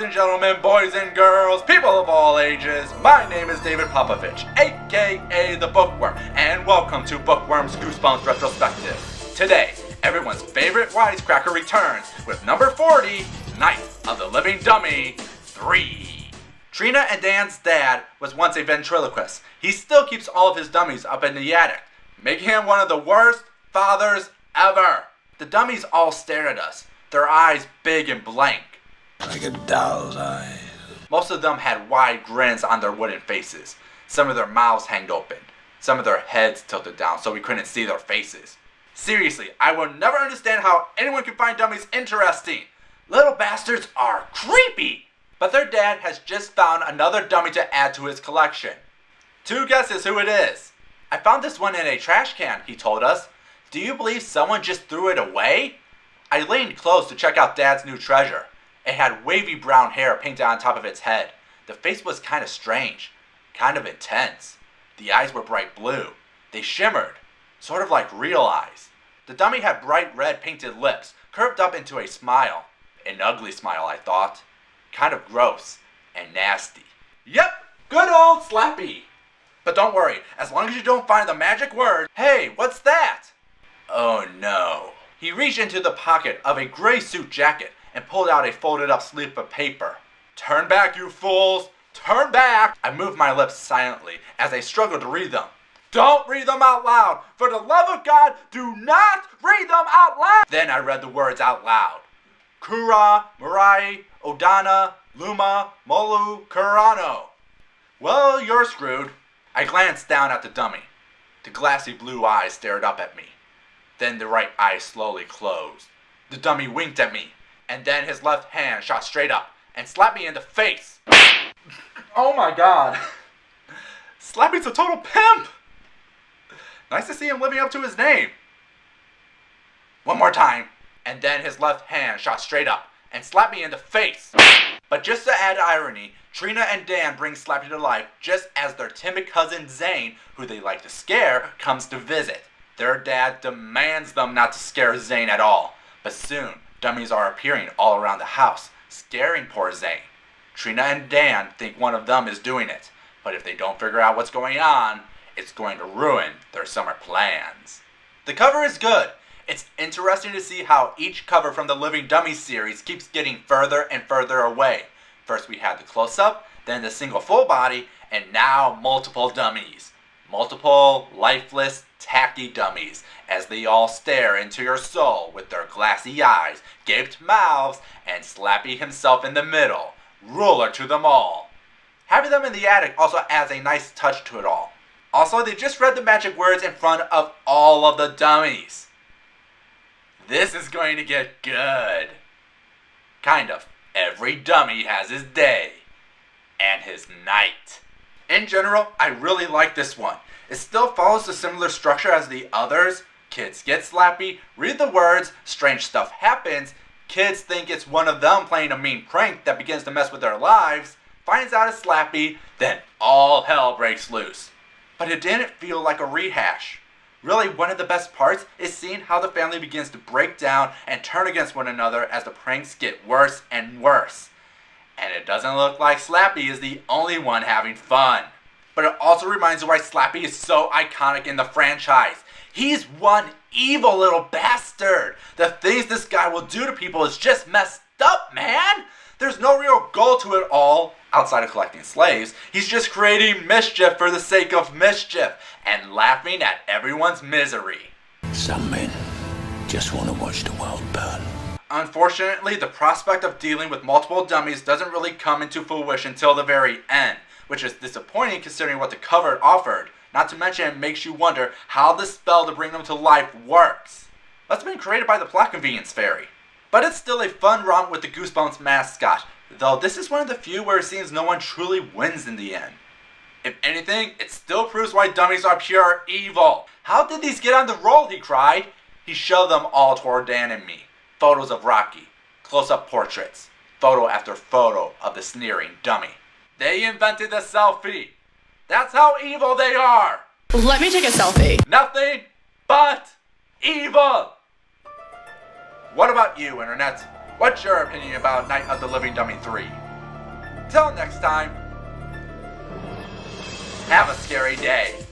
Ladies and gentlemen, boys and girls, people of all ages, my name is David Popovich, aka the Bookworm, and welcome to Bookworms Goosebumps Retrospective. Today, everyone's favorite wisecracker returns with number 40, Night of the Living Dummy 3. Trina and Dan's dad was once a ventriloquist. He still keeps all of his dummies up in the attic, making him one of the worst fathers ever. The dummies all stared at us, their eyes big and blank. Like a doll's eyes. Most of them had wide grins on their wooden faces. Some of their mouths hanged open. Some of their heads tilted down so we couldn't see their faces. Seriously, I will never understand how anyone can find dummies interesting. Little bastards are creepy. But their dad has just found another dummy to add to his collection. 2 guesses who it is. I found this one in a trash can, he told us. Do you believe someone just threw it away? I leaned close to check out Dad's new treasure. It had wavy brown hair painted on top of its head. The face was kind of strange, kind of intense. The eyes were bright blue. They shimmered, sort of like real eyes. The dummy had bright red painted lips, curved up into a smile. An ugly smile, I thought. Kind of gross and nasty. Yep, good old Slappy. But don't worry, as long as you don't find the magic word. Hey, what's that? Oh no. He reached into the pocket of a gray suit jacket and pulled out a folded up slip of paper. Turn back, you fools! Turn back! I moved my lips silently as I struggled to read them. Don't read them out loud! For the love of God, do not read them out loud! Then I read the words out loud. Kura, Marai, Odana, Luma, Molu, Kurano. Well, you're screwed. I glanced down at the dummy. The glassy blue eyes stared up at me. Then the right eye slowly closed. The dummy winked at me, and then his left hand shot straight up and slapped me in the face. Oh my god. Slappy's a total pimp! Nice to see him living up to his name. One more time. And then his left hand shot straight up and slapped me in the face. But just to add irony, Trina and Dan bring Slappy to life just as their timid cousin Zane, who they like to scare, comes to visit. Their dad demands them not to scare Zane at all. But soon, dummies are appearing all around the house, scaring poor Zane. Trina and Dan think one of them is doing it. But if they don't figure out what's going on, it's going to ruin their summer plans. The cover is good. It's interesting to see how each cover from the Living Dummies series keeps getting further and further away. First we had the close-up, then the single full body, and now multiple dummies. Multiple, lifeless, tacky dummies as they all stare into your soul with their glassy eyes, gaped mouths, and Slappy himself in the middle, ruler to them all. Having them in the attic also adds a nice touch to it all. Also, they just read the magic words in front of all of the dummies. This is going to get good. Kind of. Every dummy has his day. And his night. In general, I really like this one. It still follows a similar structure as the others. Kids get Slappy, read the words, strange stuff happens, kids think it's one of them playing a mean prank that begins to mess with their lives, finds out it's Slappy, then all hell breaks loose. But it didn't feel like a rehash. Really, one of the best parts is seeing how the family begins to break down and turn against one another as the pranks get worse and worse. And it doesn't look like Slappy is the only one having fun. But it also reminds you why Slappy is so iconic in the franchise. He's one evil little bastard. The things this guy will do to people is just messed up, man. There's no real goal to it all, outside of collecting slaves. He's just creating mischief for the sake of mischief and laughing at everyone's misery. Some men just want to watch the world burn. Unfortunately, the prospect of dealing with multiple dummies doesn't really come into fruition until the very end, which is disappointing considering what the cover offered. Not to mention it makes you wonder how the spell to bring them to life works. That's been created by the Plot Convenience Fairy. But it's still a fun romp with the Goosebumps mascot, though this is one of the few where it seems no one truly wins in the end. If anything, it still proves why dummies are pure evil. How did these get on the roll, he cried. He shoved them all toward Dan and me. Photos of Rocky, close-up portraits, photo after photo of the sneering dummy. They invented the selfie. That's how evil they are. Let me take a selfie. Nothing but evil. What about you, Internet? What's your opinion about Night of the Living Dummy 3? Till next time, have a scary day.